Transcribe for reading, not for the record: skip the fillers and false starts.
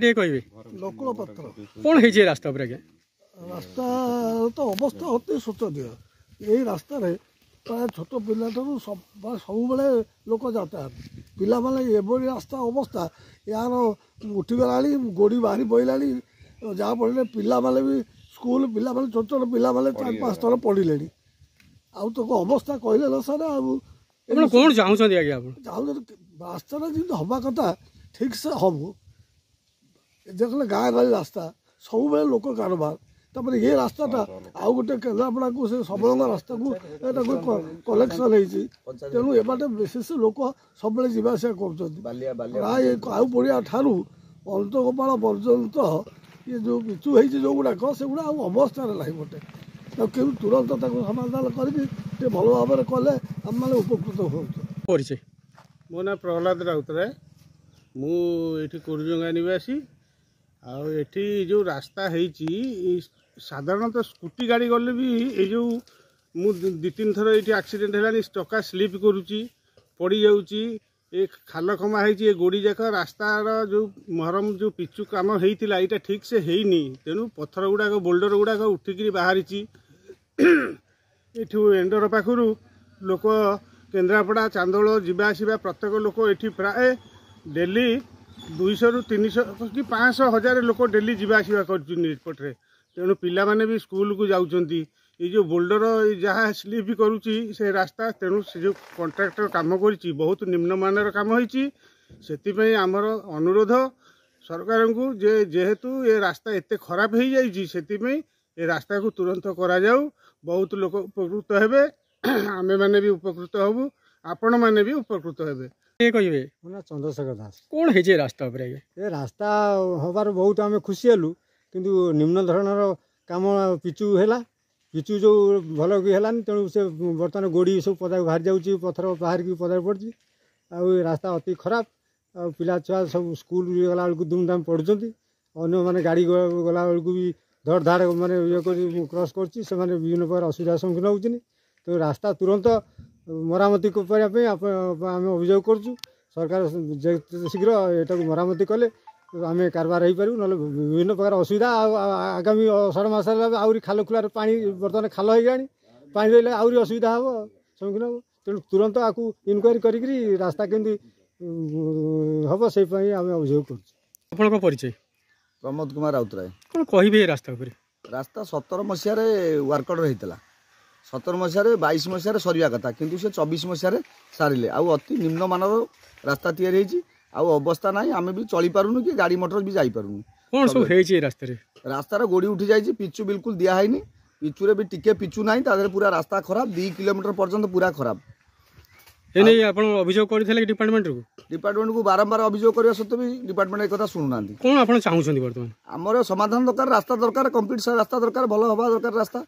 ଟିକେ କହିବେ ନକୁଳ ପାତ୍ର କ'ଣ ହେଇଛି ଏ ରାସ୍ତା ଉପରେ ଆଜ୍ଞା? ରାସ୍ତା ତ ଅବସ୍ଥା ଅତି ଶୋଚନୀୟ। ଏଇ ରାସ୍ତାରେ ପ୍ରାୟ ଛୋଟ ପିଲାଠାରୁ ସବୁବେଳେ ଲୋକ ଯାତାୟାତ। ପିଲାମାନେ ଏଭଳି ରାସ୍ତା ଅବସ୍ଥା ୟାର ଉଠିଗଲାଣି, ଗୋଡ଼ି ବାହାରି ପଡ଼ିଲାଣି, ଯାହାଫଳରେ ପିଲାମାନେ ବି ସ୍କୁଲ ପିଲାମାନେ ଛୋଟ ଛୋଟ ପିଲାମାନେ 4-5 ଥର ପଡ଼ିଲେଣି। ଆଉ ତ ଅବସ୍ଥା କହିଲେ ନ ସାର୍। ଆଉ ଆପଣ କ'ଣ ଚାହୁଁଛନ୍ତି ଆଜ୍ଞା? ଆପଣ ଚାହୁଁଛନ୍ତି ରାସ୍ତାଟା ଯେମିତି ହେବା କଥା ଠିକ୍ସେ ହବ। ଦେଖିଲେ ଗାଁ ଗାଳି ରାସ୍ତା ସବୁବେଳେ ଲୋକ କାରବାର। ତାପରେ ଏ ରାସ୍ତାଟା ଆଉ ଗୋଟେ କେନ୍ଦ୍ରାପଡ଼ାକୁ ସେ ସବଳଙ୍ଗ ରାସ୍ତାକୁ ଏଟାକୁ କଲେକ୍ସନ୍ ହେଇଛି। ତେଣୁ ଏବାଟେ ବିଶେଷ ଲୋକ ସବୁବେଳେ ଯିବା ଆସିବା କରୁଛନ୍ତି। ପ୍ରାୟ ଆଉ ପଡ଼ିଆ ଠାରୁ ଅନ୍ତଗୋପାଳ ପର୍ଯ୍ୟନ୍ତ ଇଏ ଯେଉଁ ପିଚୁ ହେଇଛି ଯେଉଁଗୁଡ଼ାକ ସେଗୁଡ଼ା ଆଉ ଅବସ୍ଥାରେ ନାହିଁ। ଗୋଟେ ତାକୁ କେମିତି ତୁରନ୍ତ ତାକୁ ସମାଧାନ କରିକି ଟିକେ ଭଲ ଭାବରେ କଲେ ଆମମାନେ ଉପକୃତ ହୁଅନ୍ତୁ। ପରିଚୟ? ମୋ ନାଁ ପ୍ରହ୍ଲାଦ ରାଉତରାୟ। ମୁଁ ଏଠି କୋରୁଜଙ୍ଗା ନିବାସୀ। ଆଉ ଏଠି ଯେଉଁ ରାସ୍ତା ହେଇଛି ସାଧାରଣତଃ ସ୍କୁଟି ଗାଡ଼ି ଗଲେ ବି ଏଇ ଯେଉଁ ମୁଁ 2-3 ଥର ଏଇଠି ଆକ୍ସିଡେଣ୍ଟ ହେଲାଣି। ଚକା ସ୍ଲିପ୍ କରୁଛି, ପଡ଼ିଯାଉଛି। ଏ ଖାଲ ଖମା ହେଇଛି, ଏ ଗୋଡ଼ି ଯାକ ରାସ୍ତାର ଯେଉଁ ମହରମ ଯେଉଁ ପିଚୁ କାମ ହେଇଥିଲା ଏଇଟା ଠିକ୍ସେ ହେଇନି। ତେଣୁ ପଥର ଗୁଡ଼ାକ ବୋଲ୍ଡର ଗୁଡ଼ାକ ଉଠିକିରି ବାହାରିଛି। ଏଠୁ ଏଣ୍ଡର ପାଖରୁ ଲୋକ କେନ୍ଦ୍ରାପଡ଼ା ଚାନ୍ଦୋଳ ଯିବା ଆସିବା ପ୍ରତ୍ୟେକ ଲୋକ ଏଠି ପ୍ରାୟ ଡେଲି 200ରୁ 300 କି 500-1000 ଲୋକ ଡେଲି ଯିବା ଆସିବା କରୁଛନ୍ତି ଏପଟରେ। ତେଣୁ ପିଲାମାନେ ବି ସ୍କୁଲକୁ ଯାଉଛନ୍ତି। ଏଇ ଯେଉଁ ବୋଲ୍ଡର ଯାହା ସ୍ଲିପ୍ କରୁଛି ସେ ରାସ୍ତା, ତେଣୁ ସେ ଯେଉଁ କଣ୍ଟ୍ରାକ୍ଟର କାମ କରିଛି ବହୁତ ନିମ୍ନମାନର କାମ ହେଇଛି। ସେଥିପାଇଁ ଆମର ଅନୁରୋଧ ସରକାରଙ୍କୁ ଯେ ଯେହେତୁ ଏ ରାସ୍ତା ଏତେ ଖରାପ ହେଇଯାଇଛି ସେଥିପାଇଁ ଏ ରାସ୍ତାକୁ ତୁରନ୍ତ କରାଯାଉ। ବହୁତ ଲୋକ ଉପକୃତ ହେବେ, ଆମେମାନେ ବି ଉପକୃତ ହେବୁ, ଆପଣମାନେ ବି ଉପକୃତ ହେବେ। ଟିକେ କହିବେ? ମୋ ନାଁ ଚନ୍ଦ୍ରଶେଖର ଦାସ। କ'ଣ ହେଇଛି ଏ ରାସ୍ତା ଉପରେ ଆଜ୍ଞା? ଏ ରାସ୍ତା ହେବାରୁ ବହୁତ ଆମେ ଖୁସି ହେଲୁ, କିନ୍ତୁ ନିମ୍ନ ଧରଣର କାମ ପିଚୁ ହେଲା। ପିଚୁ ଯେଉଁ ଭଲ କି ହେଲାନି, ତେଣୁ ସେ ବର୍ତ୍ତମାନ ଗୋଡ଼ି ସବୁ ପଦାକୁ ବାହାରି ଯାଉଛି, ପଥର ବାହାରିକି ପଦାକୁ ପଡ଼ୁଛି। ଆଉ ଏ ରାସ୍ତା ଅତି ଖରାପ। ଆଉ ପିଲା ଛୁଆ ସବୁ ସ୍କୁଲ ଗଲାବେଳକୁ ଧୁମଧାମ ପଡ଼ୁଛନ୍ତି। ଅନ୍ୟମାନେ ଗାଡ଼ି ଗଲାବେଳକୁ ବି ଧଡ଼ ଧାଡ଼ ମାନେ ଇଏ କରି କ୍ରସ୍ କରୁଛି, ସେମାନେ ବିଭିନ୍ନ ପ୍ରକାର ଅସୁବିଧାର ସମ୍ମୁଖୀନ ହେଉଛନ୍ତି। ତେଣୁ ରାସ୍ତା ତୁରନ୍ତ ମରାମତି କରିବା ପାଇଁ ଆମେ ଅଭିଯୋଗ କରୁଛୁ। ସରକାର ଯେତେ ଶୀଘ୍ର ଏଟାକୁ ମରାମତି କଲେ ଆମେ କାରବାର ହେଇପାରିବୁ, ନହେଲେ ବିଭିନ୍ନ ପ୍ରକାର ଅସୁବିଧା। ଆଉ ଆଗାମୀ ଅଷାଢ଼ ମାସ ହେଲା ଆହୁରି ଖାଲ ଖୁଲାରେ ପାଣି ବର୍ତ୍ତମାନ ଖାଲ ହେଇଗଲାଣି, ପାଣି ରହିଲେ ଆହୁରି ଅସୁବିଧା ହେବ, ସମ୍ମୁଖୀନ ହେବ। ତେଣୁ ତୁରନ୍ତ ଆକୁ ଇନକ୍ୱାରି କରିକିରି ରାସ୍ତା କେମିତି ହେବ ସେଇ ପାଇଁ ଆମେ ଅଭିଯୋଗ କରୁଛୁ। ଆପଣଙ୍କ ପରିଚୟ? ପ୍ରମୋଦ କୁମାର ରାଉତରାୟ। କ'ଣ କହିବେ ଏ ରାସ୍ତା ଉପରେ? ରାସ୍ତା 17 ମସିହାରେ ୱାର୍କ ଅର୍ଡର ହେଇଥିଲା। 17 ମସିହାରେ 22 ମସିହାରେ ସରିବା କଥା, କିନ୍ତୁ ସେ 24 ମସିହାରେ ସାରିଲେ। ଆଉ ଅତି ନିମ୍ନମାନର ରାସ୍ତା ତିଆରି ହେଇଛି, ଆଉ ଅବସ୍ଥା ନାହିଁ। ଆମେ ବି ଚଳିପାରୁନୁ କି ଗାଡ଼ି ମଟର ବି ଯାଇପାରୁନୁ। କ'ଣ ସବୁ ହେଇଛି ଏ ରାସ୍ତାରେ? ରାସ୍ତାର ଗୋଡ଼ି ଉଠି ଯାଇଛି, ପିଚୁ ବିଲକୁଲ ଦିଆହେଇନି। ପିଚୁରେ ବି ଟିକେ ପିଚୁ ନାହିଁ, ତା ଦେହରେ ପୁରା ରାସ୍ତା ଖରାପ, 2 କିଲୋମିଟର ପର୍ଯ୍ୟନ୍ତ ପୁରା ଖରାପ। ଏ ନେଇ ଆପଣ ଅଭିଯୋଗ କରିଥିଲେ କି ଡିପାର୍ଟମେଣ୍ଟକୁ? ଡିପାର୍ଟମେଣ୍ଟକୁ ବାରମ୍ବାର ଅଭିଯୋଗ କରିବା ସତ୍ତ୍ୱେ ବି ଡିପାର୍ଟମେଣ୍ଟ ଏ କଥା ଶୁଣୁନାହାନ୍ତି। କ'ଣ ଆପଣ ଚାହୁଁଛନ୍ତି ବର୍ତ୍ତମାନ? ଆମର ସମାଧାନ ଦରକାର, ରାସ୍ତା ଦରକାର, କମ୍ପ୍ଲିଟ୍ ରାସ୍ତା ଦରକାର, ଭଲ ହେବା ଦରକାର ରାସ୍ତା।